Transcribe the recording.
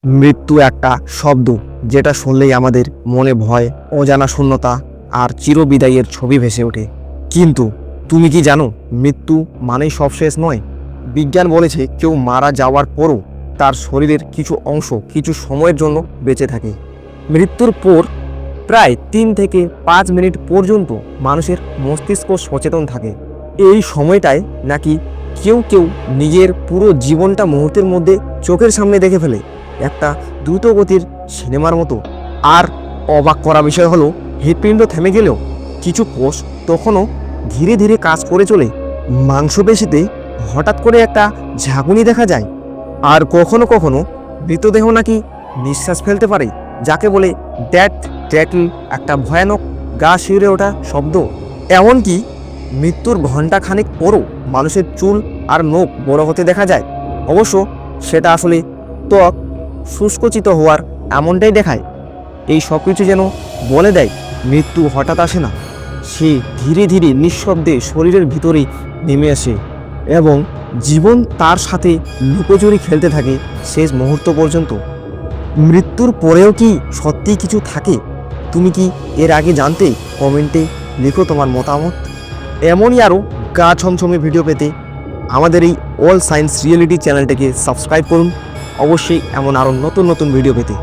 মৃত্যু একটা শব্দ যেটা শুনলেই আমাদের মনে ভয়, অজানা শূন্যতা আর চিরবিদায়ের ছবি ভেসে ওঠে। কিন্তু তুমি কি জানো, মৃত্যু মানেই সব শেষ নয়। বিজ্ঞান বলেছে কেউ মারা যাওয়ার পরও তার শরীরের কিছু অংশ কিছু সময়ের জন্য বেঁচে থাকে। মৃত্যুর পর প্রায় 3 থেকে 5 মিনিট পর্যন্ত মানুষের মস্তিষ্ক সচেতন থাকে। এই সময়টায় নাকি কেউ কেউ নিজের পুরো জীবনটা মুহূর্তের মধ্যে চোখের সামনে দেখে ফেলে, একটা দ্রুতগতির সিনেমার মতো। আর অবাক করা বিষয় হলো, হৃৎপিণ্ড থেমে গেলেও কিছু কোষ তখনও ধীরে ধীরে কাজ করে চলে। মাংসপেশিতে হঠাৎ করে একটা ঝাঁকুনি দেখা যায়। আর কখনো কখনো মৃতদেহ নাকি নিঃশ্বাস ফেলতে পারে, যাকে বলে ডেথ ট্র্যাটল, একটা ভয়ানক গা শিউরে ওঠা শব্দ। এমনকি মৃত্যুর ঘণ্টাখানেক পরও মানুষের চুল আর নখ বড় হতে দেখা যায়। অবশ্য সেটা আসলে ত্বক শুষ্কচিত হওয়ার এমনটাই দেখায়। এই সব কিছু যেন বলে দেয় মৃত্যু হঠাৎ আসে না, সে ধীরে ধীরে নিঃশব্দে শরীরের ভিতরেই নেমে আসে এবং জীবন তার সাথে লুকোচুরি খেলতে থাকে শেষ মুহূর্ত পর্যন্ত। মৃত্যুর পরেও কি সত্যিই কিছু থাকে? তুমি কি এর আগে জানতে? কমেন্টে লিখো তোমার মতামত। এমনই আরও গা ছমছমে ভিডিও পেতে আমাদের এই অল সায়েন্স রিয়েলিটি চ্যানেলটিকে সাবস্ক্রাইব করুন। অবশ্যই এমন আরও নতুন নতুন ভিডিও পেতে।